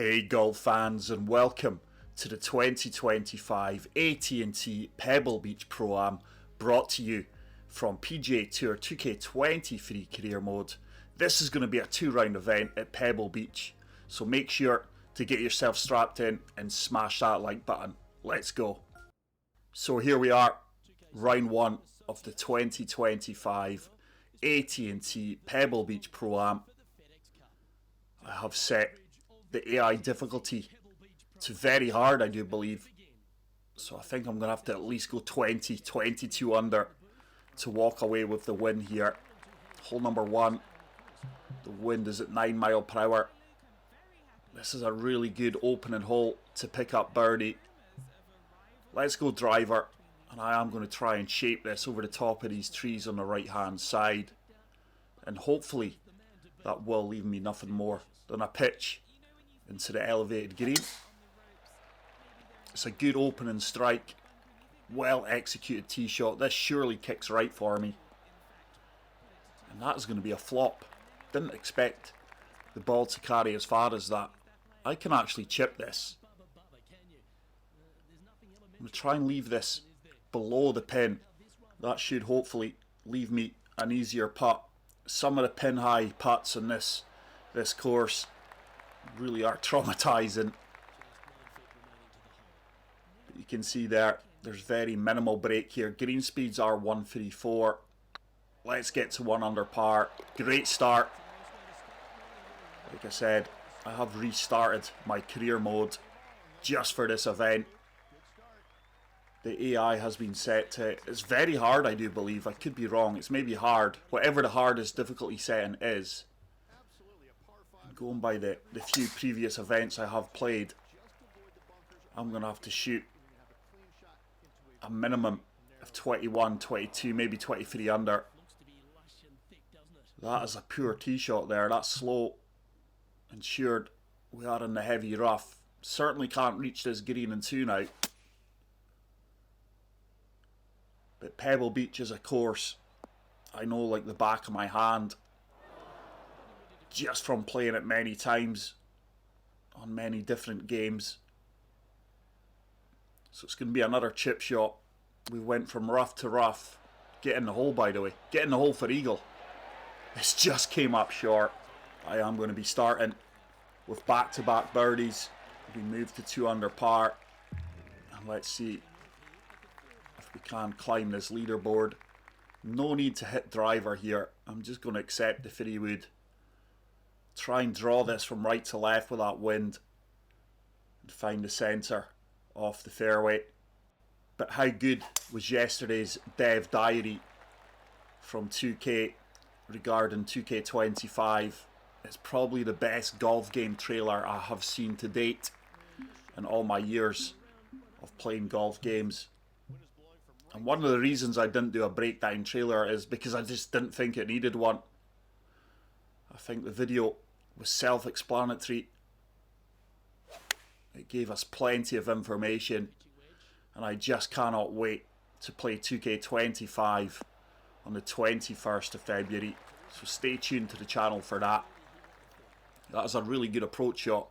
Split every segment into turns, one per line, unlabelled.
Hey golf fans, and welcome to the 2025 AT&T Pebble Beach Pro-Am, brought to you from PGA Tour 2K20 Free Career Mode. This is going to be a 2-round event at Pebble Beach, so make sure to get yourself strapped in and smash that like button. Let's go. So here we are, round 1 of the 2025 AT&T Pebble Beach Pro-Am. I have set the AI difficulty to very hard, I do believe. So I think I'm going to have to at least go 22 under to walk away with the win here. Hole number 1. The wind is at 9 miles per hour. This is a really good opening hole to pick up birdie. Let's go driver. And I am going to try and shape this over the top of these trees on the right hand side. And hopefully that will leave me nothing more than a pitch into the elevated green. It's a good opening strike. Well executed tee shot. This surely kicks right for me. And that is going to be a flop. Didn't expect the ball to carry as far as that. I can actually chip this. I'm going to try and leave this below the pin. That should hopefully leave me an easier putt. Some of the pin high putts in this course really are traumatizing. But you can see there's very minimal break here. Green speeds are 134. Let's get to 1 under par. Great start. Like I said, I have restarted my career mode just for this event. The AI has been set to, it's very hard, I do believe. I could be wrong. It's maybe hard. Whatever the hardest difficulty setting is. Going by the few previous events I have played, I'm going to have to shoot a minimum of 21, 22, maybe 23 under. That is a poor tee shot there. That's slow. Ensured we are in the heavy rough. Certainly can't reach this green in 2 now. But Pebble Beach is a course I know like the back of my hand, just from playing it many times on many different games. So it's going to be another chip shot. We went from rough to rough. Get in the hole, by the way. Get in the hole for eagle. This just came up short. I am going to be starting with back-to-back birdies. We move to 2 under par. And let's see if we can climb this leaderboard. No need to hit driver here. I'm just going to accept the 3-wood. Try and draw this from right to left with that wind and find the centre off the fairway. But how good was yesterday's dev diary from 2K regarding 2K25? It's probably the best golf game trailer I have seen to date in all my years of playing golf games. And one of the reasons I didn't do a breakdown trailer is because I just didn't think it needed one. I think the video was self-explanatory. It gave us plenty of information, and I just cannot wait to play 2K25 on the 21st of February. So stay tuned to the channel for that. That is a really good approach shot.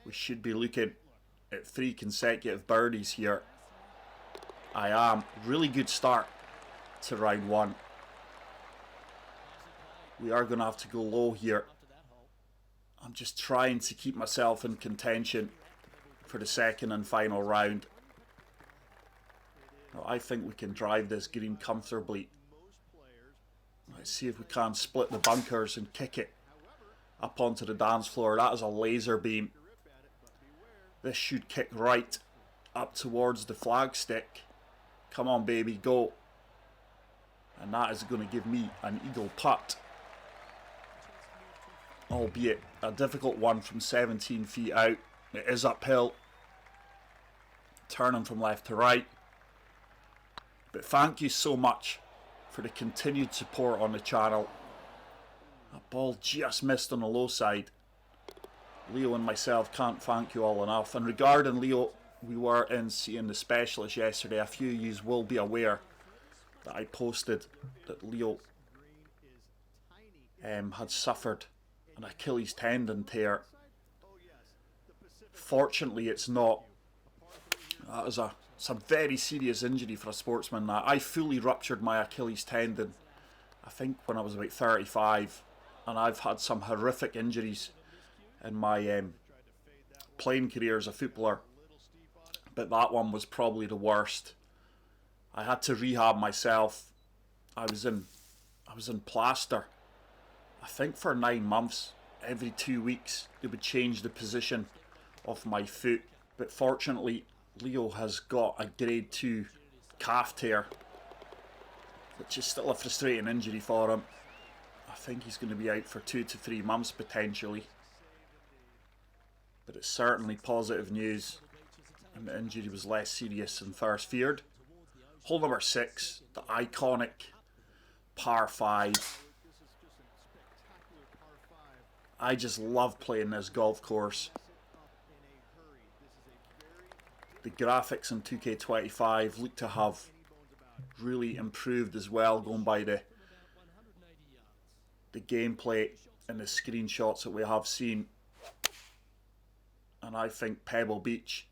We should be looking at 3 consecutive birdies here. I am. Really good start to round 1. We are going to have to go low here. I'm just trying to keep myself in contention for the second and final round. Now, I think we can drive this green comfortably. Let's see if we can split the bunkers and kick it up onto the dance floor. That is a laser beam. This should kick right up towards the flagstick. Come on, baby, go. And that is going to give me an eagle putt. Albeit a difficult one from 17 feet out. It is uphill. Turning from left to right. But thank you so much for the continued support on the channel. That ball just missed on the low side. Leo and myself can't thank you all enough. And regarding Leo, we were in seeing the specialist yesterday. A few of you will be aware that I posted that Leo had suffered an Achilles tendon tear Fortunately, it's not. That was it's a very serious injury for a sportsman. That I fully ruptured my Achilles tendon, I think when I was about 35, and I've had some horrific injuries in my playing career as a footballer, but that one was probably the worst. I had to rehab myself. I was in plaster, I think, for 9 months. Every 2 weeks they would change the position of my foot, but fortunately Leo has got a grade 2 calf tear, which is still a frustrating injury for him. I think he's going to be out for 2 to 3 months potentially, but it's certainly positive news, and the injury was less serious than first feared. Hole number 6, the iconic par 5. I just love playing this golf course. The graphics in 2K25 look to have really improved as well, going by the gameplay and the screenshots that we have seen. And I think Pebble Beach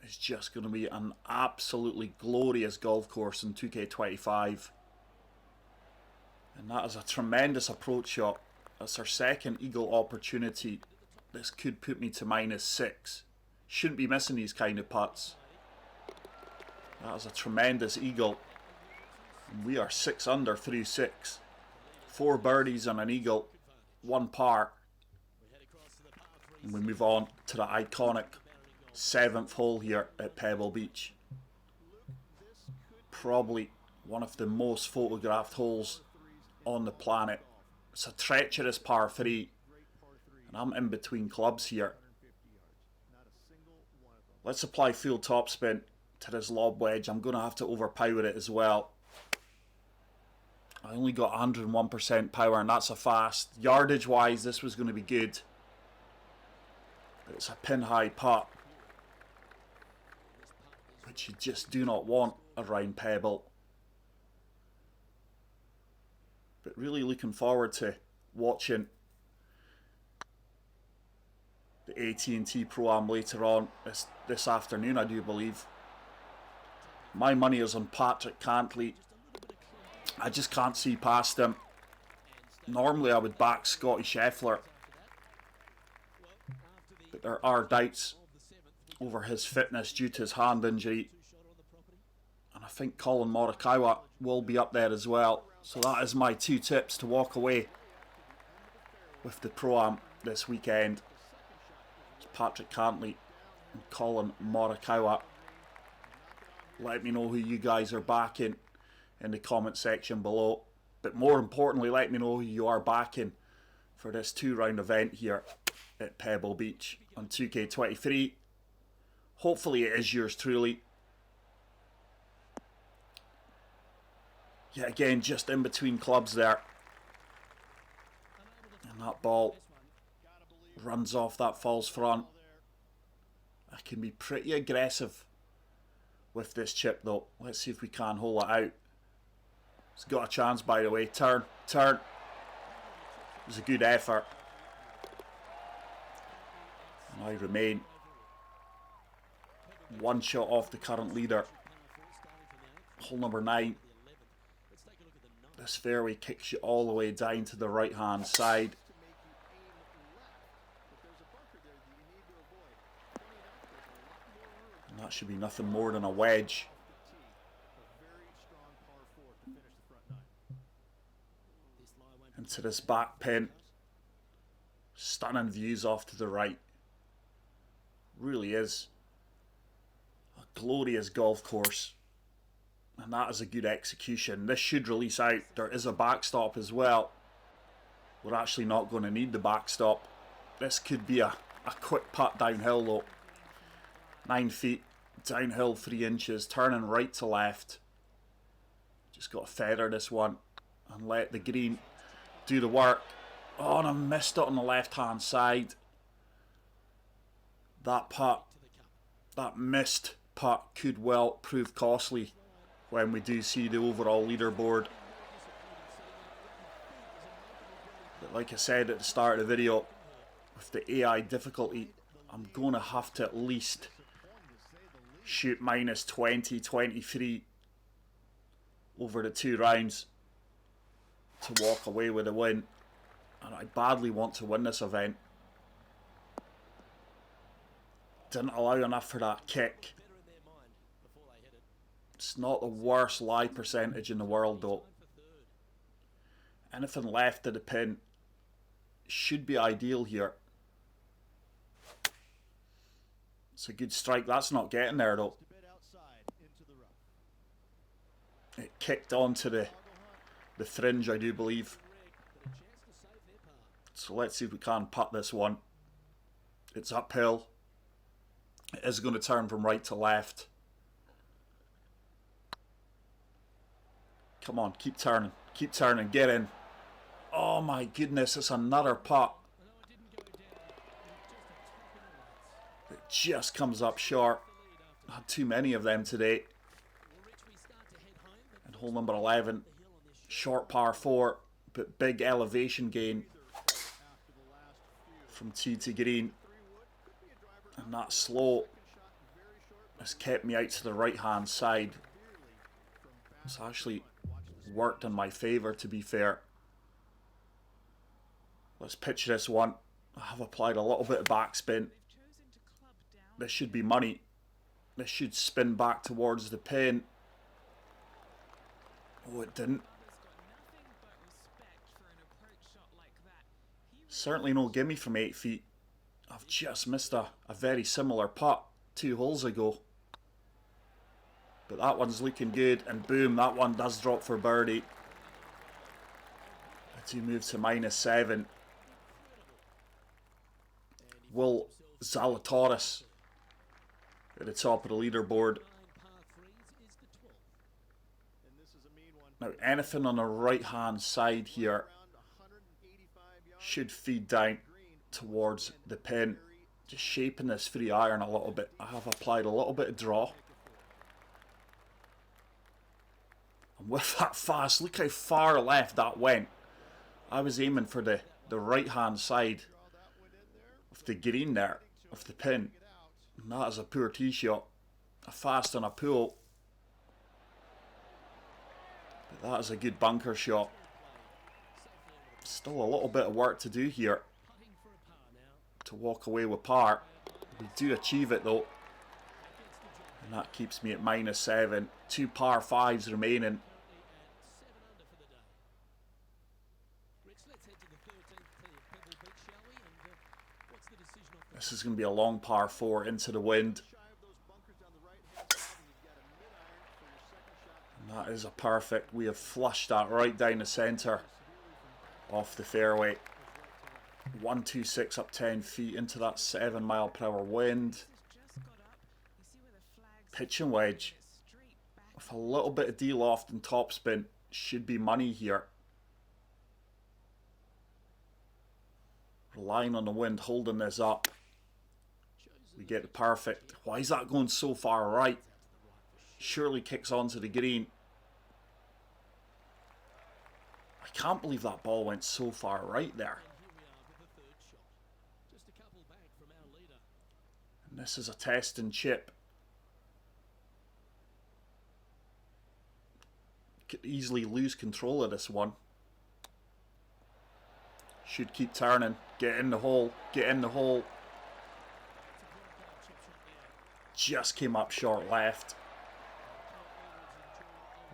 is just going to be an absolutely glorious golf course in 2K25. And that is a tremendous approach shot. That's our second eagle opportunity. This could put me to -6. Shouldn't be missing these kind of putts. That is a tremendous eagle. And we are 6 under through 6. 4 birdies and an eagle, 1 par. And we move on to the iconic 7th hole here at Pebble Beach. Probably one of the most photographed holes on the planet. It's a treacherous par 3, and I'm in between clubs here. Let's apply full topspin to this lob wedge. I'm going to have to overpower it as well. I only got 101% power, and that's a fast. Yardage wise, this was going to be good, but it's a pin high putt, which you just do not want around Pebble. But really looking forward to watching the AT&T Pro-Am later on this afternoon, I do believe. My money is on Patrick Cantley. I just can't see past him. Normally I would back Scotty Scheffler, but there are doubts over his fitness due to his hand injury. And I think Colin Morikawa will be up there as well. So that is my 2 tips to walk away with the Pro-Am this weekend. It's Patrick Cantley and Colin Morikawa. Let me know who you guys are backing in the comment section below. But more importantly, let me know who you are backing for this 2-round event here at Pebble Beach on 2K23. Hopefully it is yours truly. Yet again, just in between clubs there. And that ball runs off that false front. I can be pretty aggressive with this chip though. Let's see if we can hole it out. It's got a chance, by the way. Turn. It was a good effort. And I remain 1 shot off the current leader. Hole number 9. This fairway kicks you all the way down to the right hand side. And that should be nothing more than a wedge. Into this back pin. Stunning views off to the right. Really is a glorious golf course. And that is a good execution. This should release out. There is a backstop as well. We're actually not going to need the backstop. This could be a quick putt downhill though. 9 feet, downhill 3 inches, turning right to left. Just got to feather this one and let the green do the work. Oh, and I missed it on the left hand side. That putt, that missed putt could well prove costly when we do see the overall leaderboard. But like I said at the start of the video, with the AI difficulty, I'm going to have to at least shoot minus 20, 23 over the 2 rounds to walk away with a win. And I badly want to win this event. Didn't allow enough for that kick. It's not the worst lie percentage in the world though. Anything left of the pin should be ideal here. It's a good strike. That's not getting there though. It kicked onto the fringe, I do believe. So let's see if we can putt this one. It's uphill. It is going to turn from right to left. Come on, keep turning. Keep turning. Get in. Oh my goodness, it's another putt. It just comes up short. Had too many of them today. And hole number 11, short par 4, but big elevation gain from tee to green. And that slope has kept me out to the right hand side. It's actually worked in my favour, to be fair. Let's pitch this one. I have applied a little bit of backspin. This should be money. This should spin back towards the pin. Oh, it didn't. Certainly no gimme from 8 feet. I've just missed a very similar putt 2 holes ago. But that one's looking good, and boom, that one does drop for birdie. I do move to minus 7. Will Zalatoris at the top of the leaderboard. Now anything on the right hand side here should feed down towards the pin. Just shaping this 3 iron a little bit. I have applied a little bit of draw. And with that fast, look how far left that went. I was aiming for the right hand side of the green there, of the pin. And that is a poor tee shot. A fast and a pull. But that is a good bunker shot. Still a little bit of work to do here to walk away with par. We do achieve it though. And that keeps me at minus 7. 2 par 5s remaining. This is going to be a long par 4 into the wind. And that is a perfect. We have flushed that right down the centre off the fairway. 126 up 10 feet into that 7 mile per hour wind. Pitching wedge with a little bit of de-loft and topspin. Should be money here. Relying on the wind, holding this up. We get the perfect. Why is that going so far right? Surely kicks onto the green. I can't believe that ball went so far right there. And this is a test and chip. Could easily lose control of this one. Should keep turning. Get in the hole. Get in the hole. Just came up short left.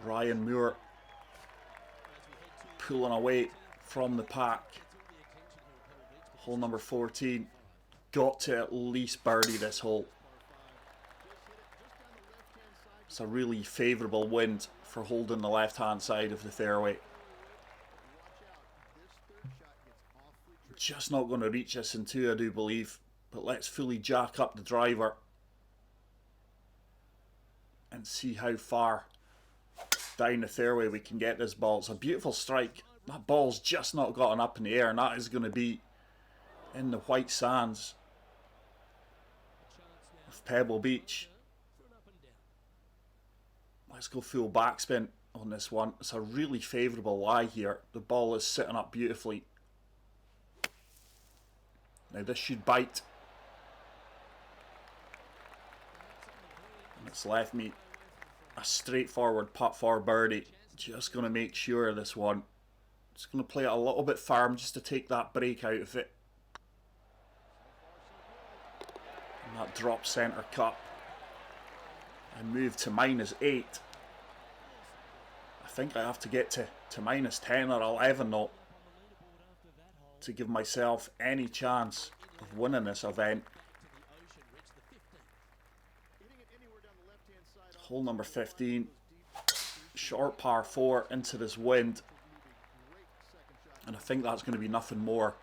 Ryan Moore pulling away from the pack. Hole number 14. Got to at least birdie this hole. It's a really favourable wind for holding the left hand side of the fairway. Just not going to reach this in 2, I do believe. But let's fully jack up the driver and see how far down the fairway we can get this ball. It's a beautiful strike. That ball's just not gotten up in the air, and that is going to be in the white sands of Pebble Beach. Let's go full backspin on this one. It's a really favourable lie here. The ball is sitting up beautifully. Now this should bite. It's left me a straightforward putt for birdie. Just going to make sure of this one. Just going to play it a little bit firm just to take that break out of it. And that drop centre cut. I move to -8. I think I have to get to -10 or 11 though, to give myself any chance of winning this event. Hole number 15. Short par 4 into this wind. And I think that's going to be nothing more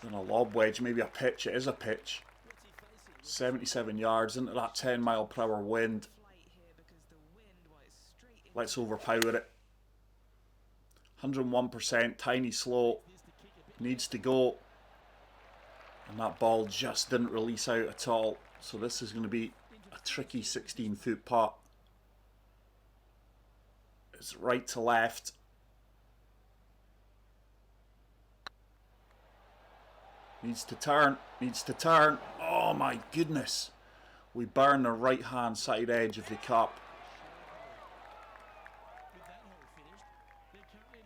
than a lob wedge, maybe a pitch. It is a pitch. 77 yards into that 10-mile-per-hour wind. Let's overpower it. 101%, tiny slow. Needs to go. And that ball just didn't release out at all. So this is going to be a tricky 16-foot putt. It's right to left. Needs to turn, needs to turn. Oh my goodness. We burn the right hand side edge of the cup.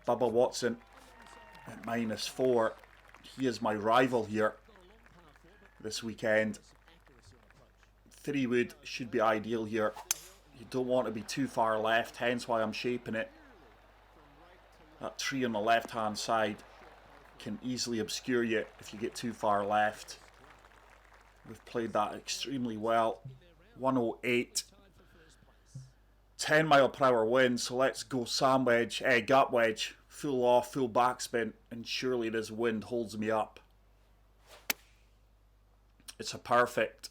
Bubba Watson at -4. He is my rival here this weekend. 3 wood should be ideal here. You don't want to be too far left, hence why I'm shaping it. That tree on the left hand side can easily obscure you if you get too far left. We've played that extremely well. 108. 10-mile-per-hour wind, so let's go sand wedge, gut wedge. Full off, full backspin, and surely this wind holds me up. It's a perfect.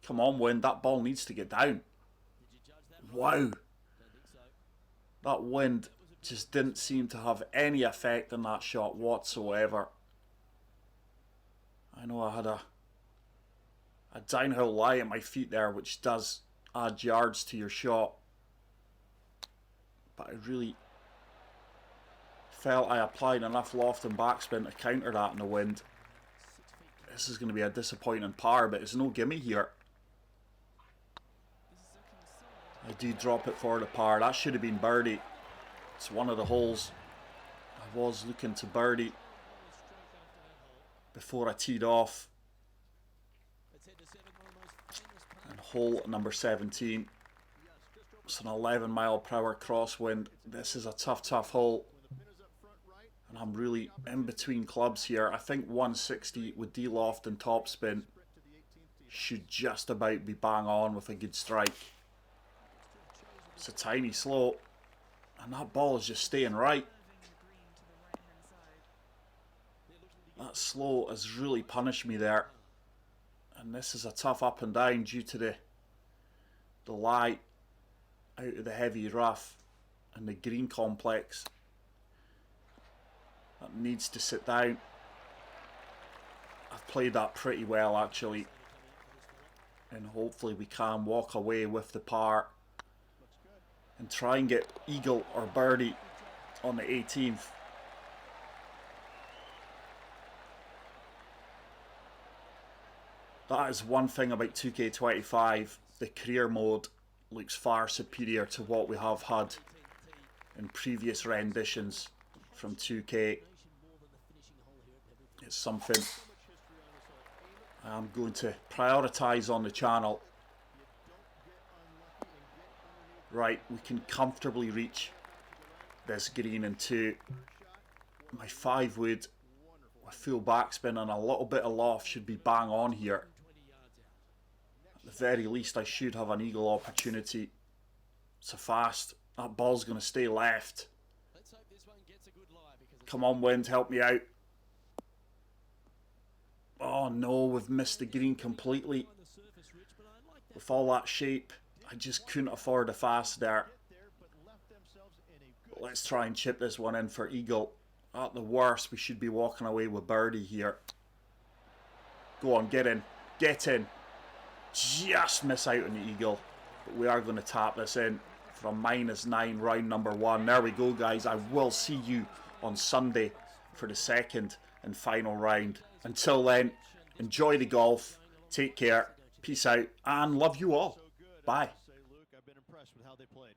Come on, wind, that ball needs to get down. Wow. That wind just didn't seem to have any effect on that shot whatsoever. I know I had a downhill lie at my feet there, which does add yards to your shot. But I really felt I applied enough loft and backspin to counter that in the wind. This is going to be a disappointing par, but it's no gimme here. I do drop it for the par. That should have been birdie. It's one of the holes I was looking to birdie before I teed off. And hole number 17. It's an 11-mile-per-hour crosswind. This is a tough hole. And I'm really in between clubs here. I think 160 with D-loft and topspin should just about be bang on with a good strike. It's a tiny slope. And that ball is just staying right. That slow has really punished me there. And this is a tough up and down due to the lie out of the heavy rough and the green complex. That needs to sit down. I've played that pretty well actually. And hopefully we can walk away with the par and try and get eagle or birdie on the 18th. That is one thing about 2K25. The career mode looks far superior to what we have had in previous renditions from 2K. It's something I'm going to prioritise on the channel. Right, we can comfortably reach this green in 2. My 5 wood with full backspin and a little bit of loft should be bang on here. At the very least I should have an eagle opportunity. It's a fast. That ball's going to stay left. Come on wind, help me out. Oh no, we've missed the green completely. With all that shape, I just couldn't afford a fast there. But let's try and chip this one in for eagle. At the worst, we should be walking away with birdie here. Go on, get in. Get in. Just miss out on the eagle. But we are going to tap this in for a -9 round number 1. There we go, guys. I will see you on Sunday for the second and final round. Until then, enjoy the golf. Take care. Peace out and love you all. Bye.
Say, Luke, I've been impressed with how they played.